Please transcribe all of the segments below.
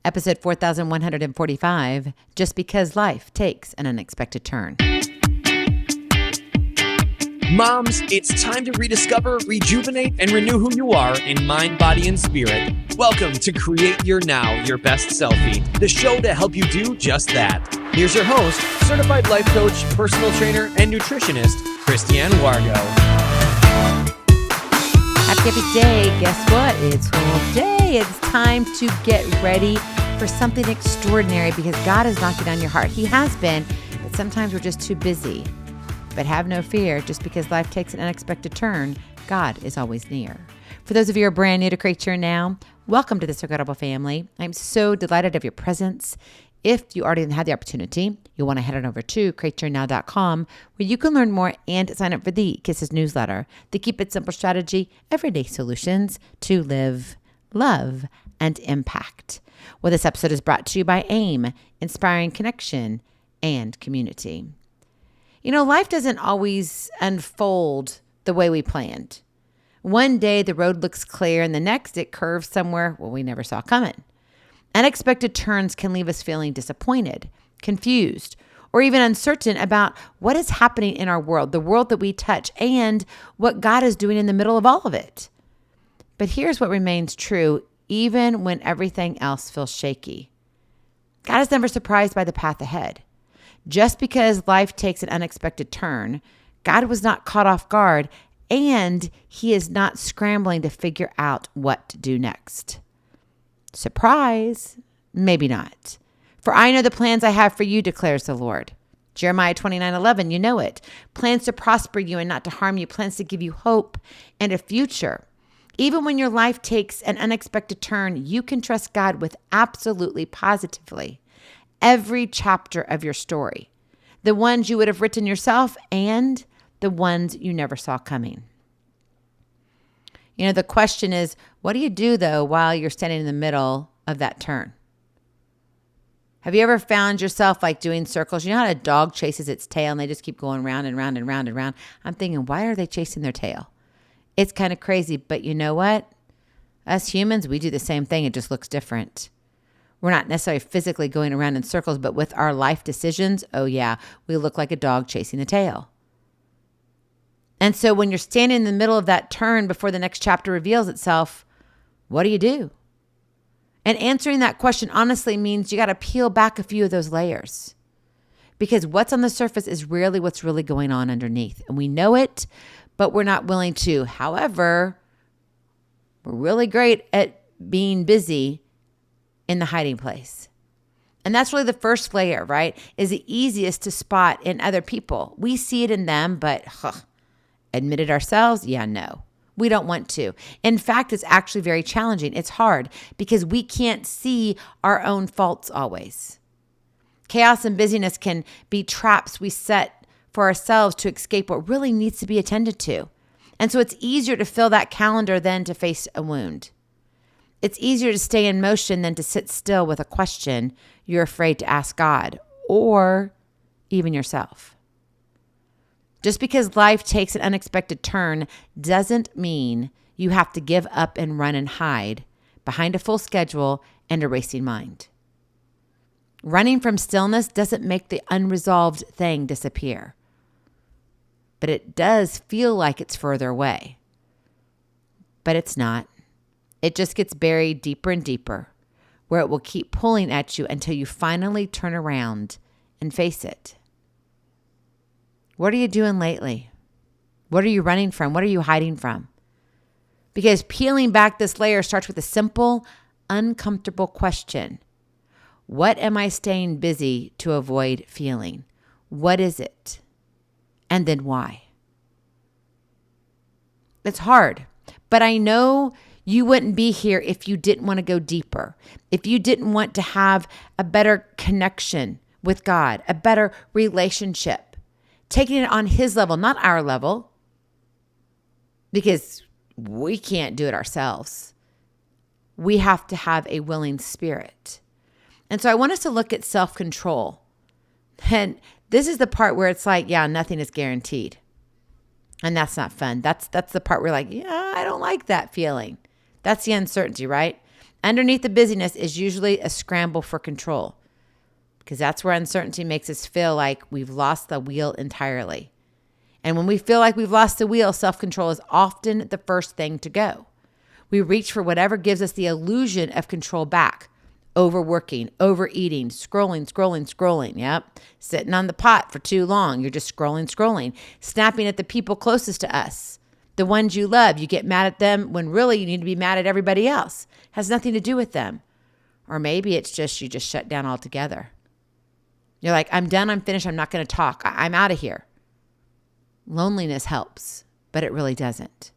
Episode 4145, Just Because Life Takes an Unexpected Turn. Moms, it's time to rediscover, rejuvenate, and renew who you are in mind, body, and spirit. Welcome to Create Your Now, Your Best Selfie, the show to help you do just that. Here's your host, certified life coach, personal trainer, and nutritionist, Christiane Wargo. Happy day. Guess what? It's hump day. It's time to get ready for something extraordinary because God is knocking on your heart. He has been, but sometimes we're just too busy. But have no fear, just because life takes an unexpected turn, God is always near. For those of you who are brand new to Create Your Now, welcome to this incredible family. I'm so delighted of your presence. If you already had the opportunity, you'll want to head on over to createyournow.com where you can learn more and sign up for the Kisses newsletter, the Keep It Simple strategy, everyday solutions to live, love, and impact. Well, this episode is brought to you by AIM, Inspiring Connection and Community. You know, life doesn't always unfold the way we planned. One day the road looks clear and the next it curves somewhere we never saw coming. Unexpected turns can leave us feeling disappointed, confused, or even uncertain about what is happening in our world, the world that we touch, and what God is doing in the middle of all of it. But here's what remains true, even when everything else feels shaky. God is never surprised by the path ahead. Just because life takes an unexpected turn, God was not caught off guard, and He is not scrambling to figure out what to do next. Surprise? Maybe not. For I know the plans I have for you, declares the Lord. Jeremiah 29:11, you know it. Plans to prosper you and not to harm you, plans to give you hope and a future. Even when your life takes an unexpected turn, you can trust God with absolutely positively every chapter of your story, the ones you would have written yourself and the ones you never saw coming. You know, the question is, what do you do though while you're standing in the middle of that turn? Have you ever found yourself like doing circles? You know how a dog chases its tail and they just keep going round and round and round and round? I'm thinking, why are they chasing their tail? It's kind of crazy, but you know what? Us humans, we do the same thing. It just looks different. We're not necessarily physically going around in circles, but with our life decisions, oh yeah, we look like a dog chasing the tail. And so when you're standing in the middle of that turn before the next chapter reveals itself, what do you do? And answering that question honestly means you got to peel back a few of those layers. Because what's on the surface is rarely what's really going on underneath. And we know it, but we're not willing to. However, we're really great at being busy in the hiding place. And that's really the first layer, right? Is the easiest to spot in other people. We see it in them, but admit it ourselves? Yeah, no. We don't want to. In fact, it's actually very challenging. It's hard because we can't see our own faults always. Chaos and busyness can be traps we set for ourselves to escape what really needs to be attended to. And so it's easier to fill that calendar than to face a wound. It's easier to stay in motion than to sit still with a question you're afraid to ask God or even yourself. Just because life takes an unexpected turn doesn't mean you have to give up and run and hide behind a full schedule and a racing mind. Running from stillness doesn't make the unresolved thing disappear, but it does feel like it's further away. But it's not. It just gets buried deeper and deeper, where it will keep pulling at you until you finally turn around and face it. What are you doing lately? What are you running from? What are you hiding from? Because peeling back this layer starts with a simple, uncomfortable question. What am I staying busy to avoid feeling? What is it? And then why? It's hard, but I know you wouldn't be here if you didn't want to go deeper, if you didn't want to have a better connection with God, a better relationship, taking it on His level, not our level, because we can't do it ourselves. We have to have a willing spirit. And so I want us to look at self-control. And this is the part where it's like, yeah, nothing is guaranteed. And that's not fun. That's the part where you're like, yeah, I don't like that feeling. That's the uncertainty, right? Underneath the busyness is usually a scramble for control, because that's where uncertainty makes us feel like we've lost the wheel entirely. And when we feel like we've lost the wheel, self-control is often the first thing to go. We reach for whatever gives us the illusion of control back. Overworking, overeating, scrolling. Yep. Sitting on the pot for too long. You're just scrolling. Snapping at the people closest to us. The ones you love, you get mad at them when really you need to be mad at everybody else. Has nothing to do with them. Or maybe it's just you just shut down altogether. You're like, I'm done, I'm finished, I'm not going to talk. I'm out of here. Loneliness helps, but it really doesn't.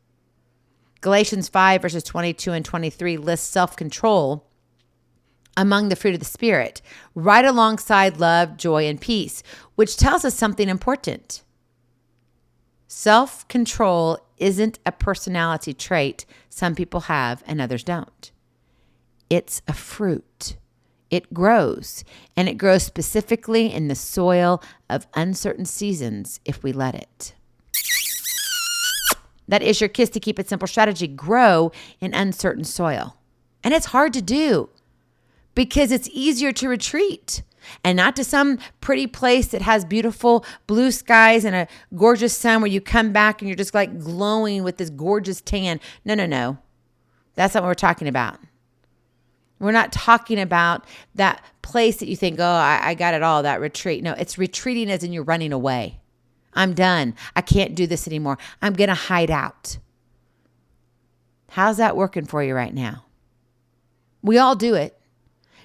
Galatians 5 verses 22 and 23 lists self-control among the fruit of the Spirit, right alongside love, joy, and peace, which tells us something important. Self-control isn't a personality trait some people have and others don't. It's a fruit. It grows, and it grows specifically in the soil of uncertain seasons if we let it. That is your Kiss to Keep It Simple strategy. Grow in uncertain soil. And it's hard to do because it's easier to retreat, and not to some pretty place that has beautiful blue skies and a gorgeous sun where you come back and you're just like glowing with this gorgeous tan. No. That's not what we're talking about. We're not talking about that place that you think, oh, I got it all, that retreat. No, it's retreating as in you're running away. I'm done. I can't do this anymore. I'm going to hide out. How's that working for you right now? We all do it.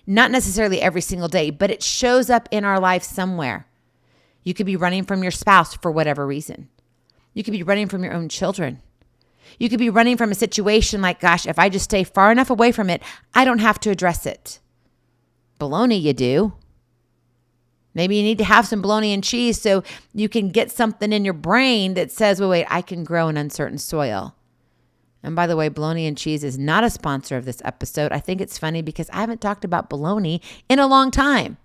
Not necessarily every single day, but it shows up in our life somewhere. You could be running from your spouse for whatever reason. You could be running from your own children. You could be running from a situation like, gosh, if I just stay far enough away from it, I don't have to address it. Bologna, you do. Maybe you need to have some bologna and cheese so you can get something in your brain that says, wait, I can grow in uncertain soil. And by the way, bologna and cheese is not a sponsor of this episode. I think it's funny because I haven't talked about bologna in a long time.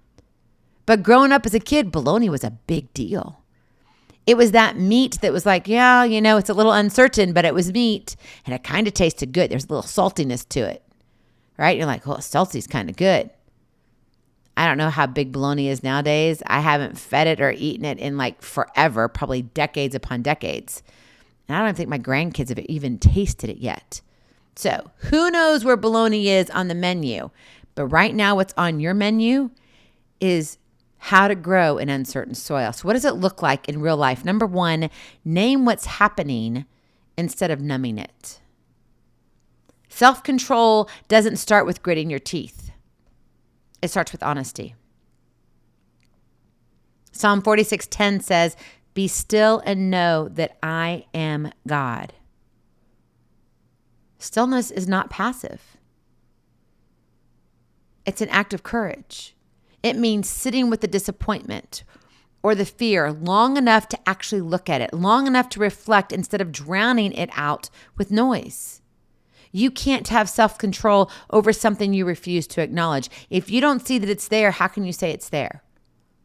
But growing up as a kid, bologna was a big deal. It was that meat that was like, yeah, it's a little uncertain, but it was meat and it kind of tasted good. There's a little saltiness to it, right? You're like, salty's kind of good. I don't know how big bologna is nowadays. I haven't fed it or eaten it in like forever, probably decades upon decades. And I don't think my grandkids have even tasted it yet. So who knows where bologna is on the menu? But right now what's on your menu is how to grow in uncertain soil. So what does it look like in real life? Number one, name what's happening instead of numbing it. Self-control doesn't start with gritting your teeth. It starts with honesty. Psalm 46:10 says, "Be still and know that I am God." Stillness is not passive. It's an act of courage. It means sitting with the disappointment or the fear long enough to actually look at it, long enough to reflect instead of drowning it out with noise. You can't have self-control over something you refuse to acknowledge. If you don't see that it's there, how can you say it's there?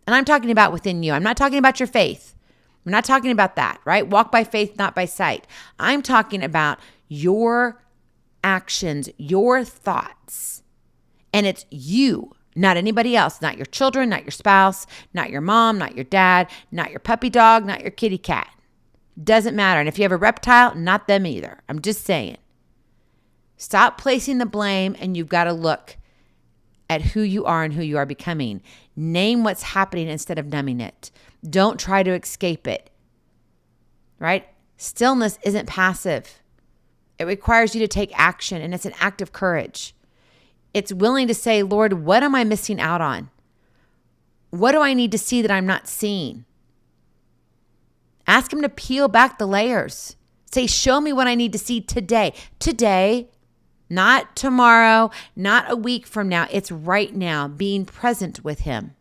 And I'm talking about within you. I'm not talking about your faith. I'm not talking about that, right? Walk by faith, not by sight. I'm talking about your actions, your thoughts. And it's you, not anybody else, not your children, not your spouse, not your mom, not your dad, not your puppy dog, not your kitty cat. Doesn't matter. And if you have a reptile, not them either. I'm just saying. Stop placing the blame, and you've got to look at who you are and who you are becoming. Name what's happening instead of numbing it. Don't try to escape it, right? Stillness isn't passive. It requires you to take action, and it's an act of courage. It's willing to say, Lord, what am I missing out on? What do I need to see that I'm not seeing? Ask him to peel back the layers. Say, show me what I need to see today. Today, not tomorrow, not a week from now. It's right now, being present with him.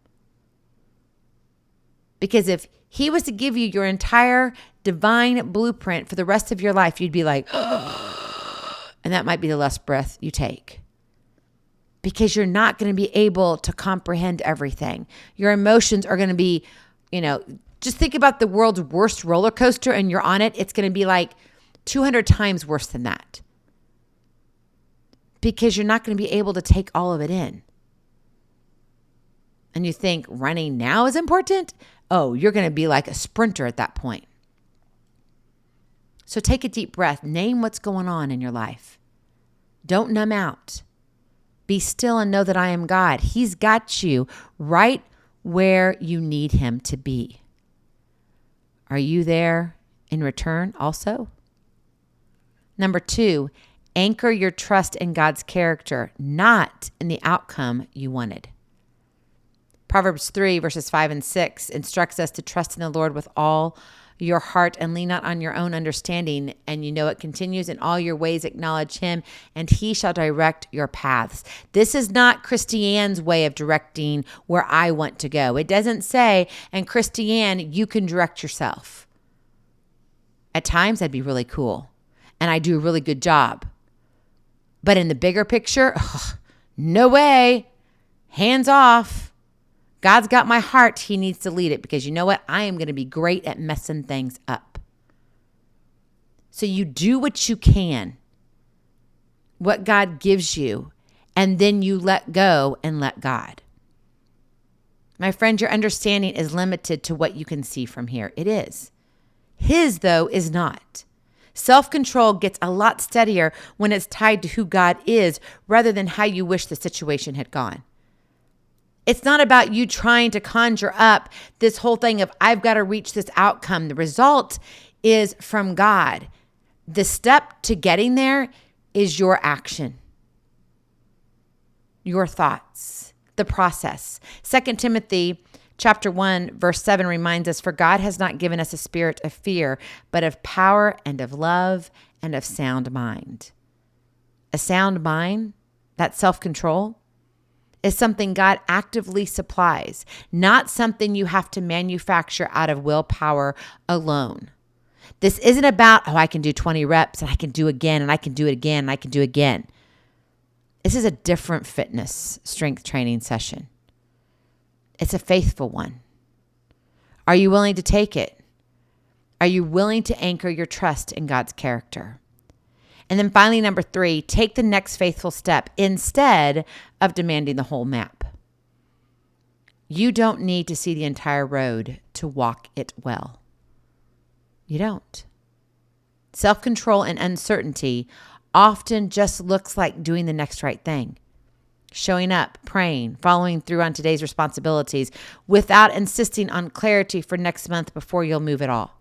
Because if he was to give you your entire divine blueprint for the rest of your life, you'd be like, and that might be the last breath you take. Because you're not going to be able to comprehend everything. Your emotions are going to be, just think about the world's worst roller coaster and you're on it. It's going to be like 200 times worse than that. because you're not going to be able to take all of it in. And you think running now is important? Oh, you're going to be like a sprinter at that point. So take a deep breath. Name what's going on in your life. Don't numb out. Be still and know that I am God. He's got you right where you need him to be. Are you there in return also? Number 2, anchor your trust in God's character, not in the outcome you wanted. Proverbs 3 verses 5 and 6 instructs us to trust in the Lord with all your heart and lean not on your own understanding. And it continues, in all your ways acknowledge him and he shall direct your paths. This is not Christiane's way of directing where I want to go. It doesn't say, and Christiane, you can direct yourself. At times that'd be really cool. And I do a really good job. But in the bigger picture, no way. Hands off. God's got my heart. He needs to lead it because you know what? I am going to be great at messing things up. So you do what you can, what God gives you, and then you let go and let God. My friend, your understanding is limited to what you can see from here. It is. His, though, is not. Self-control gets a lot steadier when it's tied to who God is rather than how you wish the situation had gone. It's not about you trying to conjure up this whole thing of I've got to reach this outcome. The result is from God. The step to getting there is your action, your thoughts, the process. 2 Timothy chapter 1, verse 7 reminds us, for God has not given us a spirit of fear, but of power and of love and of sound mind. A sound mind, that self-control, is something God actively supplies, not something you have to manufacture out of willpower alone. This isn't about, I can do 20 reps and I can do again and I can do it again and I can do it again. This is a different fitness strength training session. It's a faithful one. Are you willing to take it? Are you willing to anchor your trust in God's character? And then finally, number 3, take the next faithful step instead of demanding the whole map. You don't need to see the entire road to walk it well. You don't. Self-control and uncertainty often just looks like doing the next right thing. Showing up, praying, following through on today's responsibilities without insisting on clarity for next month before you'll move at all.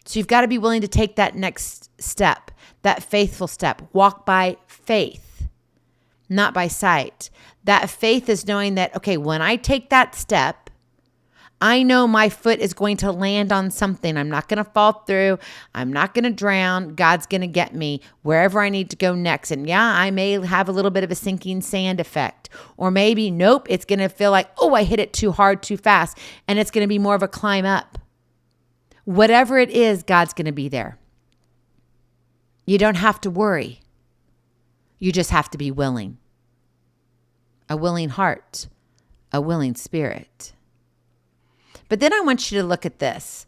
So you've got to be willing to take that next step, that faithful step. Walk by faith, not by sight. That faith is knowing that, okay, when I take that step, I know my foot is going to land on something. I'm not going to fall through. I'm not going to drown. God's going to get me wherever I need to go next. And yeah, I may have a little bit of a sinking sand effect. Or maybe, nope, it's going to feel like, I hit it too hard, too fast. And it's going to be more of a climb up. Whatever it is, God's going to be there. You don't have to worry. You just have to be willing. A willing heart, a willing spirit. But then I want you to look at this.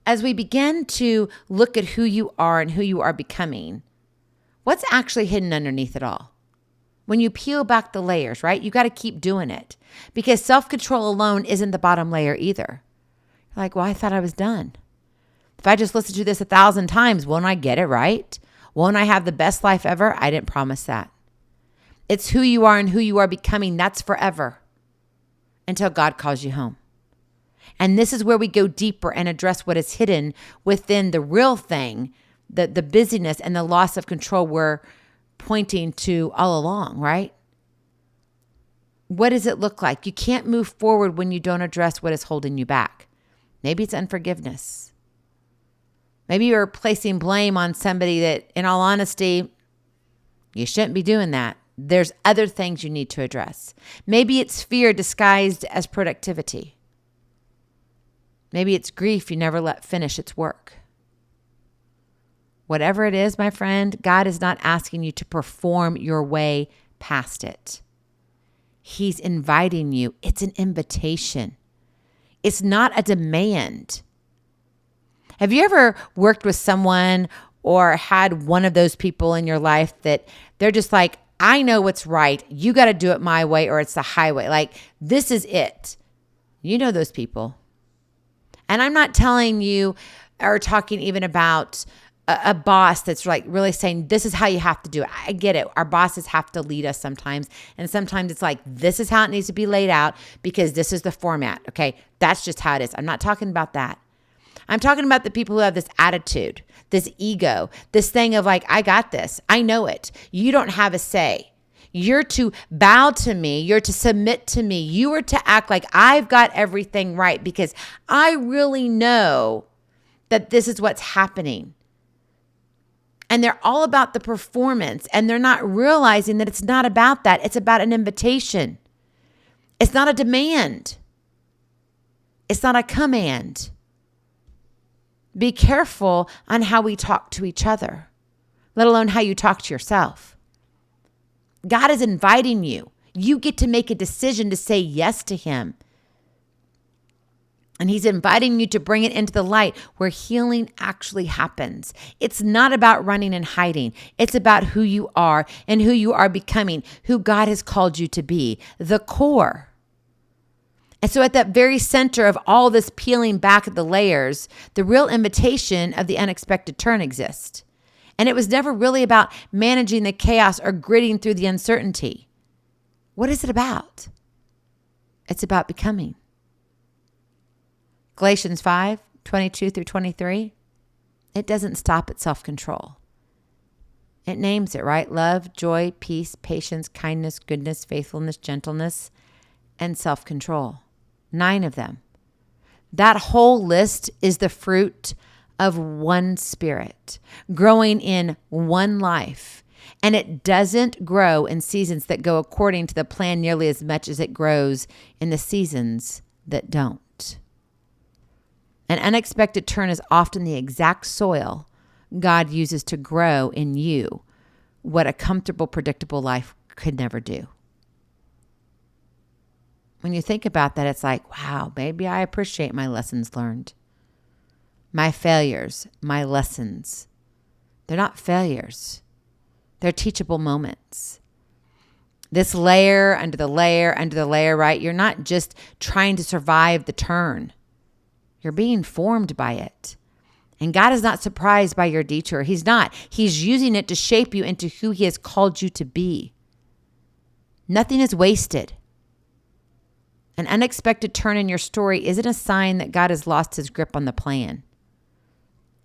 As we begin to look at who you are and who you are becoming, what's actually hidden underneath it all? When you peel back the layers, right? You got to keep doing it because self-control alone isn't the bottom layer either. Like, I thought I was done. If I just listen to this 1,000 times, won't I get it right? Won't I have the best life ever? I didn't promise that. It's who you are and who you are becoming. That's forever until God calls you home. And this is where we go deeper and address what is hidden within the real thing, the busyness and the loss of control we're pointing to all along, right? What does it look like? You can't move forward when you don't address what is holding you back. Maybe it's unforgiveness. Maybe you're placing blame on somebody that, in all honesty, you shouldn't be doing that. There's other things you need to address. Maybe it's fear disguised as productivity. Maybe it's grief you never let finish its work. Whatever it is, my friend, God is not asking you to perform your way past it. He's inviting you. It's an invitation. It's not a demand. Have you ever worked with someone or had one of those people in your life that they're just like, I know what's right. You got to do it my way or it's the highway. Like, this is it. You know those people. And I'm not telling you or talking even about a boss that's like really saying, this is how you have to do it. I get it. Our bosses have to lead us sometimes. And sometimes it's like, this is how it needs to be laid out because this is the format. Okay. That's just how it is. I'm not talking about that. I'm talking about the people who have this attitude, this ego, this thing of like, I got this. I know it. You don't have a say. You're to bow to me. You're to submit to me. You are to act like I've got everything right because I really know that this is what's happening. And they're all about the performance, and they're not realizing that it's not about that. It's about an invitation. It's not a demand. It's not a command. Be careful on how we talk to each other, let alone how you talk to yourself. God is inviting you. You get to make a decision to say yes to him. And he's inviting you to bring it into the light where healing actually happens. It's not about running and hiding. It's about who you are and who you are becoming, who God has called you to be, the core. And so at that very center of all this peeling back of the layers, the real invitation of the unexpected turn exists. And it was never really about managing the chaos or gritting through the uncertainty. What is it about? It's about becoming. Galatians 5:22-23, it doesn't stop at self-control. It names it, right? Love, joy, peace, patience, kindness, goodness, faithfulness, gentleness, and self-control. 9 of them. That whole list is the fruit of one spirit, growing in one life. And it doesn't grow in seasons that go according to the plan nearly as much as it grows in the seasons that don't. An unexpected turn is often the exact soil God uses to grow in you what a comfortable, predictable life could never do. When you think about that, it's like, wow, maybe I appreciate my lessons learned. My failures, my lessons. They're not failures. They're teachable moments. This layer under the layer under the layer, right? You're not just trying to survive the turn. You're being formed by it. And God is not surprised by your detour. He's not. He's using it to shape you into who he has called you to be. Nothing is wasted. An unexpected turn in your story isn't a sign that God has lost his grip on the plan.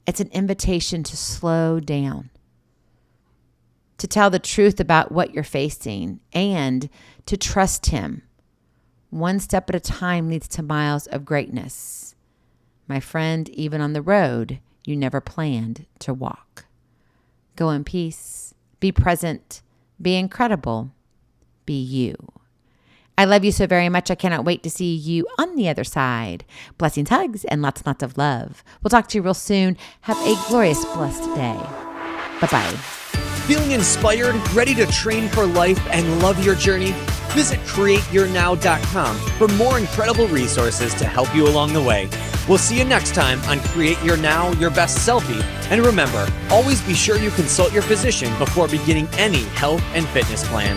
It's an invitation to slow down, to tell the truth about what you're facing, and to trust him. One step at a time leads to miles of greatness. My friend, even on the road you never planned to walk. Go in peace, be present, be incredible, be you. I love you so very much. I cannot wait to see you on the other side. Blessings, hugs, and lots and lots of love. We'll talk to you real soon. Have a glorious, blessed day. Bye-bye. Feeling inspired, ready to train for life and love your journey? Visit createyournow.com for more incredible resources to help you along the way. We'll see you next time on Create Your Now, Your Best Selfie. And remember, always be sure you consult your physician before beginning any health and fitness plan.